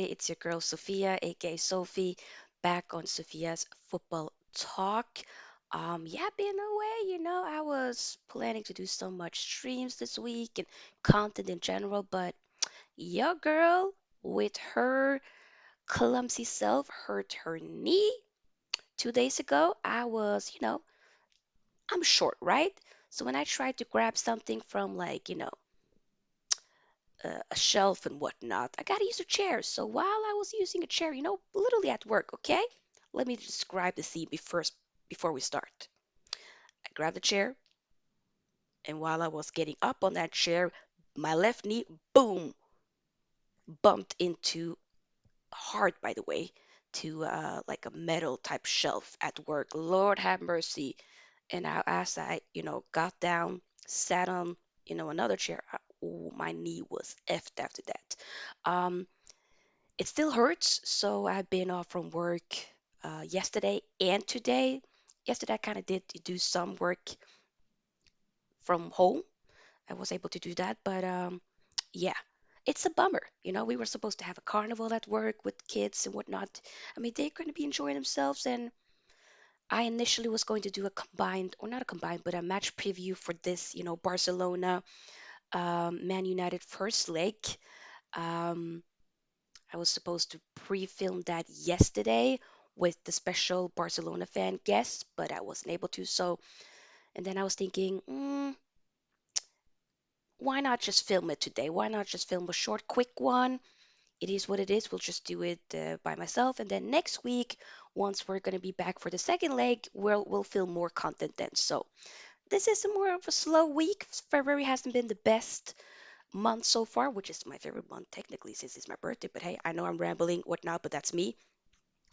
everybody. It's your girl Sofia, aka Sophie, back on Sofia's Football Talk. Yeah, been away. I was planning to do so much streams this week and content in general, but your girl, with her clumsy self, hurt her knee 2 days ago. I'm short, right? So when I tried to grab something from a shelf and whatnot, I gotta use a chair. So while I was using a chair, literally at work, okay? Let me describe the scene first before we start. I grabbed the chair, and while I was getting up on that chair, my left knee, boom, bumped into hard, by the way, to like a metal type shelf at work. Lord have mercy. And as I, got down, sat on, another chair, ooh, my knee was effed after that. Um, It still hurts, so I've been off from work yesterday and today. Yesterday, I kind of did do some work from home. I was able to do that, but yeah, it's a bummer. We were supposed to have a carnival at work with kids and whatnot. I mean, they're going to be enjoying themselves, and I initially was going to do a combined, or not a combined, but a match preview for this, Barcelona Man United first leg. Um, I was supposed to pre-film that yesterday with the special Barcelona fan guest, but I wasn't able to. So, and then I was thinking, why not just film it today? Why not just film a short, quick one? It is what it is. We'll just do it by myself, and then next week, once we're gonna be back for the second leg, we'll film more content then. So this is more of a slow week. February hasn't been the best month so far, which is my favorite month technically since it's my birthday. But hey, I know I'm rambling, whatnot, but that's me.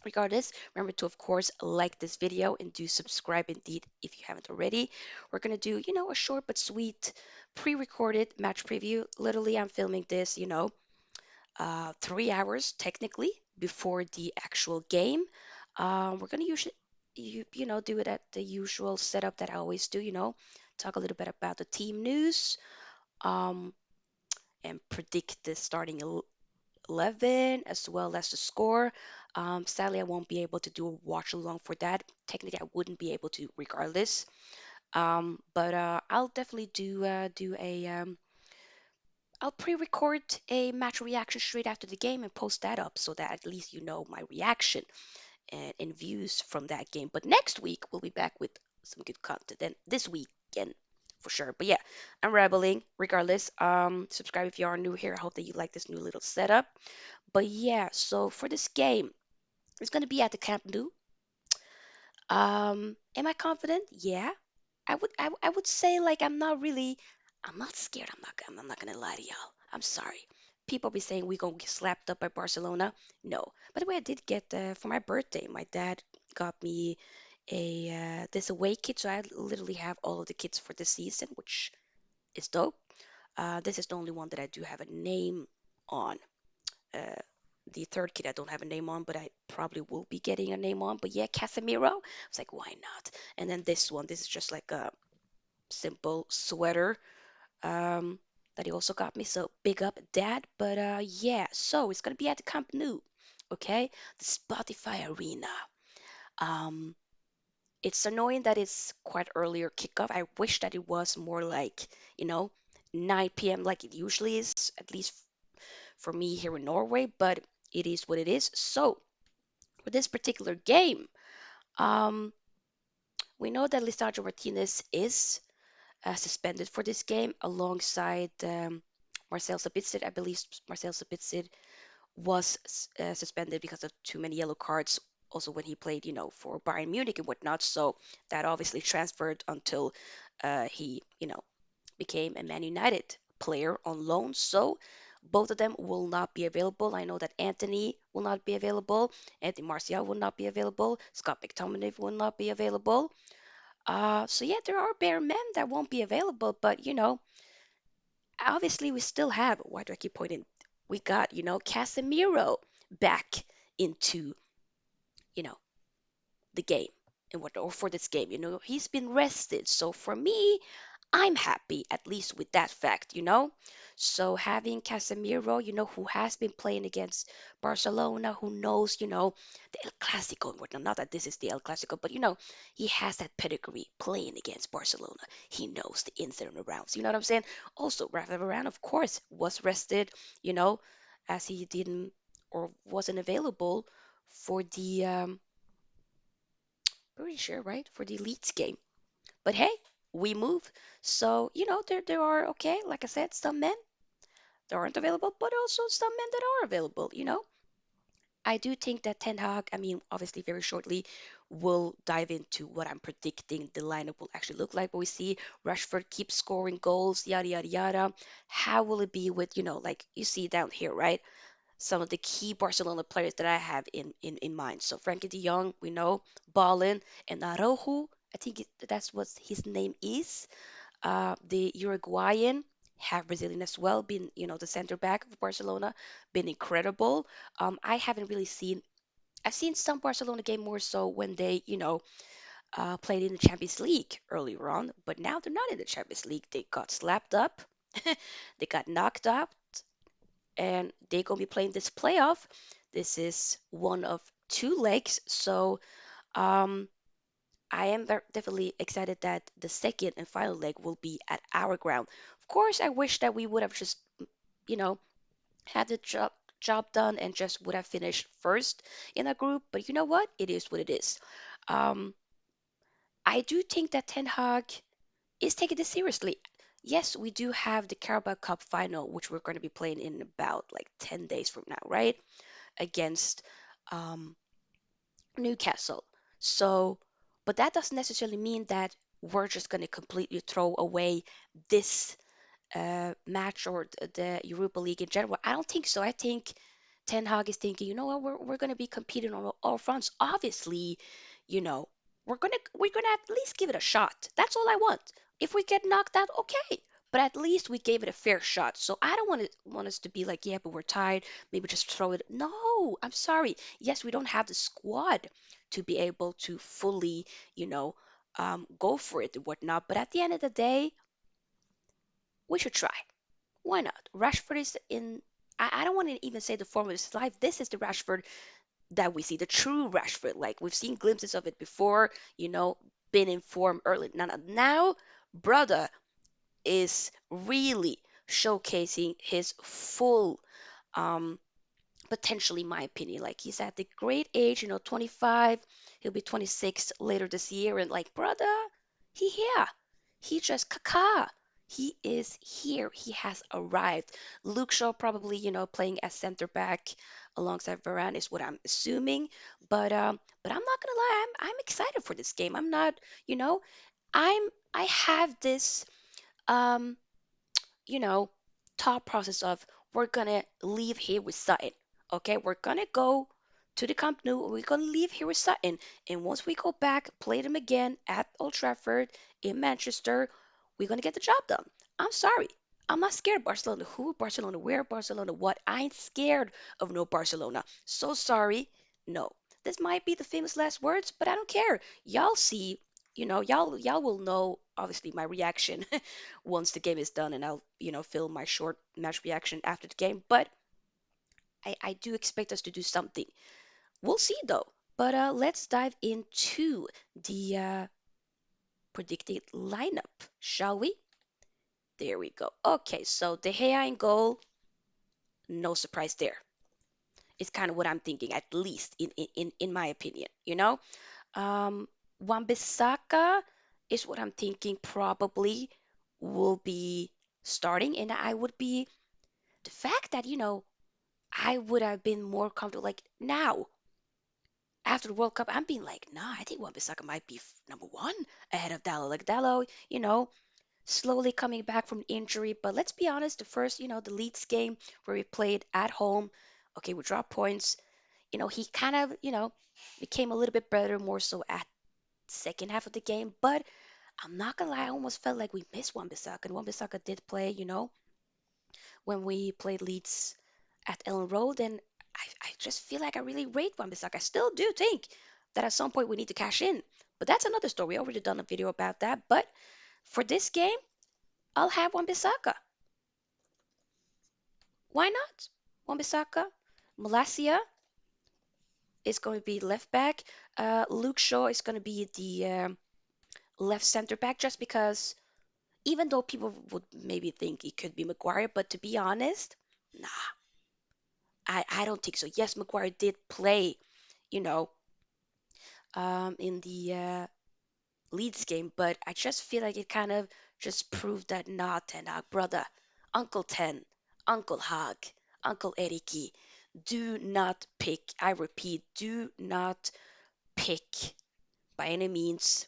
Regardless, remember to, of course, like this video and do subscribe indeed if you haven't already. We're going to do, a short but sweet pre recorded match preview. Literally, I'm filming this, 3 hours technically before the actual game. We're going to usually, do it at the usual setup that I always do, talk a little bit about the team news um, and predict the starting 11 as well as the score. Sadly, I won't be able to do a watch along for that. Technically, I wouldn't be able to regardless. But I'll definitely do a I'll pre-record a match reaction straight after the game and post that up so that at least you know my reaction and views from that game. But next week we'll be back with some good content. And this weekend for sure. But yeah, I'm rambling. Regardless, subscribe if you are new here. I hope that you like this new little setup. But yeah, so for this game, it's going to be at the Camp Nou. Am I confident? Yeah. I would say like I'm not scared. I'm not gonna lie to y'all. I'm sorry. People be saying we gonna get slapped up by Barcelona. No. By the way, I did get for my birthday. My dad got me a this away kit, so I literally have all of the kits for this season, which is dope. This is the only one that I do have a name on. Uh, the third kid I don't have a name on, but I probably will be getting a name on. But yeah, Casemiro. I was like, why not? And then this one, this is just like a simple sweater um, that he also got me. So big up, Dad. But yeah, so it's gonna be at the Camp Nou, okay? The Spotify Arena. Um, it's annoying that it's quite earlier kickoff. I wish that it was more like, you know, 9 p.m. like it usually is, at least for me here in Norway, but it is what it is. So for this particular game, um, we know that Lisandro Martinez is suspended for this game alongside Marcel Sabitzer. I believe Marcel Sabitzer was suspended because of too many yellow cards. Also, when he played, for Bayern Munich and whatnot. So that obviously transferred until he, became a Man United player on loan. So both of them will not be available. I know that Anthony will not be available. Anthony Martial will not be available. Scott McTominay will not be available. So yeah, there are bare men that won't be available, but obviously we still have. Why do I keep pointing? We got Casemiro back into you know the game and what or for this game. He's been rested. So for me, I'm happy at least with that fact. So having Casemiro, who has been playing against Barcelona, who knows, the El Clasico. Well, not that this is the El Clasico, but he has that pedigree playing against Barcelona. He knows the ins and arounds. You know what I'm saying? Also, Rafa Varane, of course, was rested, you know, as he didn't or wasn't available for the pretty sure, right? For the Leeds game. But hey, we move. So, there are, okay, like I said, some men that aren't available, but also some men that are available. I do think that Ten Hag, I mean, obviously, very shortly, will dive into what I'm predicting the lineup will actually look like. But we see Rashford keep scoring goals, yada, yada, yada. How will it be with, like you see down here, right? Some of the key Barcelona players that I have in mind. So Frankie de Jong, we know, Ballin, and Araujo, I think that's what his name is. The Uruguayan, half Brazilian as well, been, the center back of Barcelona, been incredible. I haven't really seen, I've seen some Barcelona game more so when they, played in the Champions League earlier on, but now they're not in the Champions League. They got slapped up, they got knocked out, and they're going to be playing this playoff. This is one of two legs, so um, I am definitely excited that the second and final leg will be at our ground. Of course, I wish that we would have just, you know, had the job done and just would have finished first in a group. But you know what? It is what it is. Um, I do think that Ten Hag is taking this seriously. Yes, we do have the Carabao Cup final, which we're going to be playing in about like 10 days from now, right? Against um, Newcastle. So, but that doesn't necessarily mean that we're just going to completely throw away this match or the Europa League in general. I don't think so. I think Ten Hag is thinking, you know what, we're going to be competing on all fronts. Obviously, you know, we're gonna at least give it a shot. That's all I want. If we get knocked out, okay. But at least we gave it a fair shot. So I don't want us to be like, yeah, but we're tired. Maybe just throw it. No, I'm sorry. Yes, we don't have the squad to be able to fully, go for it and whatnot. But at the end of the day, we should try. Why not? Rashford is in. I don't want to even say the form of his life. This is the Rashford that we see, the true Rashford. Like we've seen glimpses of it before, been in form early. Now, brother is really showcasing his full um, potentially, my opinion. Like he's at the great age, 25. He'll be 26 later this year, and like, brother, he here. He just caca. He is here. He has arrived. Luke Shaw probably, playing as center back alongside Varane is what I'm assuming. But I'm not gonna lie, I'm excited for this game. I'm not, you know, I have this um you know, thought process of we're gonna leave here with something. Okay, we're gonna go to the Camp Nou. We're gonna leave here with something, and once we go back, play them again at Old Trafford in Manchester, we're gonna get the job done. I'm sorry. I'm not scared of Barcelona. Who? Barcelona? Where? Barcelona? What? I ain't scared of no Barcelona. So sorry. No. This might be the famous last words, but I don't care. Y'all see, y'all will know obviously my reaction once the game is done, and I'll, film my short match reaction after the game. But I do expect us to do something. We'll see though. But let's dive into the predicted lineup, shall we? There we go. Okay, so De Gea in goal, no surprise there. It's kind of what I'm thinking, at least in my opinion. Wan-Bissaka is what I'm thinking probably will be starting, and I would be the fact that I would have been more comfortable. Like now, after the World Cup, I'm being like, nah, I think Wan-Bissaka might be number one ahead of Dallo. Like Dallo, slowly coming back from injury. But let's be honest, the first, the Leeds game where we played at home, okay, we dropped points. He kind of, became a little bit better, more so at second half of the game. But I'm not gonna lie, I almost felt like we missed Wan-Bissaka, and Wan-Bissaka did play, when we played Leeds at Ellen Road, and I just feel like I really rate Wan-Bissaka. I still do think that at some point we need to cash in, but that's another story. We already done a video about that. But for this game, I'll have Wan-Bissaka. Why not? Wan-Bissaka, Malacia is going to be left back. Luke Shaw is going to be the left center back, just because even though people would maybe think it could be Maguire, but to be honest, nah, I don't think so. Yes, Maguire did play, you know, in the Leeds game, but I just feel like it kind of just proved that nah, Ten Hag, brother, Uncle Ten, Uncle Hag, Uncle Eriki, do not pick. I repeat, do not pick by any means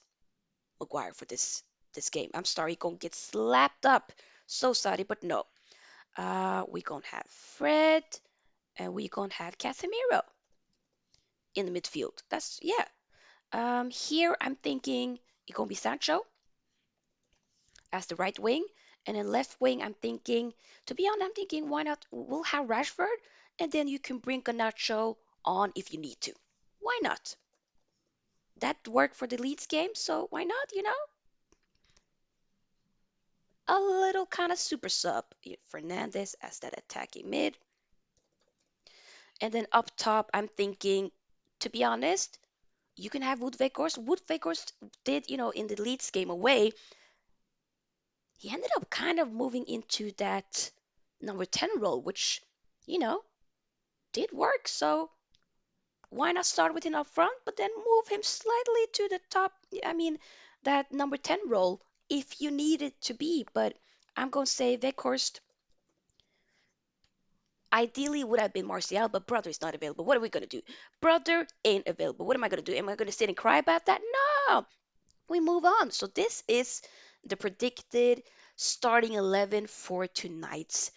Maguire for this game. I'm sorry, gonna get slapped up. So sorry, but no. We gonna have Fred and we gonna have Casemiro in the midfield. That's yeah. Here I'm thinking it gonna be Sancho as the right wing, and then left wing I'm thinking. To be honest, I'm thinking why not? We'll have Rashford, and then you can bring Garnacho on if you need to. Why not? That worked for the Leeds game, so why not? A little kind of super sub. Fernandez as that attacking mid. And then up top, I'm thinking, to be honest, you can have Wood Weghorst. Wood Weghorst did, in the Leeds game away, he ended up kind of moving into that number 10 role, which, you know, did work. So why not start with him up front, but then move him slightly to the top? I mean, that number 10 role if you need it to be. But I'm going to say Weghorst ideally would have been Martial, but brother is not available. What are we gonna do? Brother ain't available. What am I gonna do? Am I gonna sit and cry about that? No, we move on. So this is the predicted starting 11 for tonight's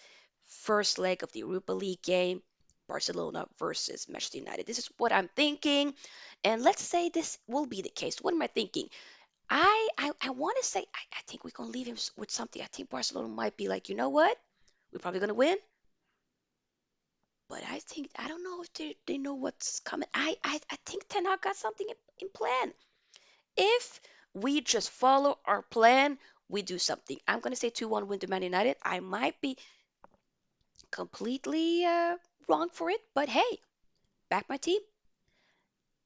first leg of the Europa League game. Barcelona versus Manchester United. This is what I'm thinking. And let's say this will be the case. What am I thinking? I want to say I think we're gonna leave him with something. I think Barcelona might be like, you know what? We're probably gonna win. But I think I don't know if they know what's coming. I think Ten Hag got something in plan. If we just follow our plan, we do something. I'm gonna say 2-1 win to Man United. I might be completely wrong for it, but hey, back my team.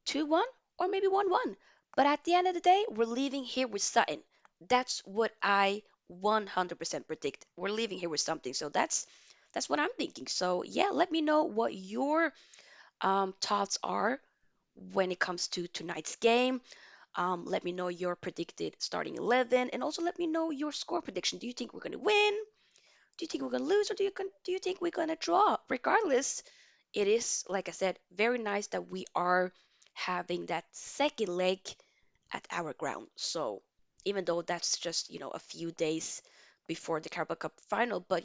2-1 or maybe 1-1. But at the end of the day, we're leaving here with something. That's what I 100% predict. We're leaving here with something. So that's what I'm thinking. So yeah, let me know what your thoughts are when it comes to tonight's game. Let me know your predicted starting 11 and also let me know your score prediction. Do you think we're going to win? Do you think we're going to lose or do you think we're going to draw? Regardless, it is, like I said, very nice that we are having that second leg at our ground. So even though that's just, a few days before the Carabao Cup final, but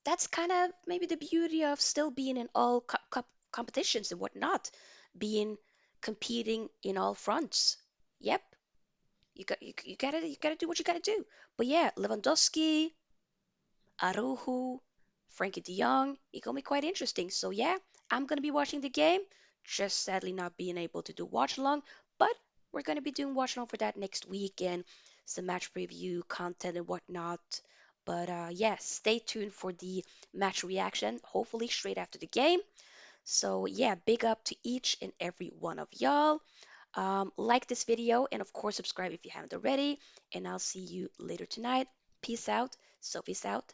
that's kind of maybe the beauty of still being in all cup competitions and whatnot, being competing in all fronts. Yep, you gotta do what you gotta do. But yeah, Lewandowski, Arujo, Frankie De Jong, it gonna be quite interesting. So yeah, I'm gonna be watching the game. Just sadly not being able to do watch along, but we're gonna be doing watch along for that next week and some match preview content and whatnot. But yeah, stay tuned for the match reaction, hopefully straight after the game. So yeah, big up to each and every one of y'all. Like this video and of course subscribe if you haven't already. And I'll see you later tonight. Peace out. Sophie's out.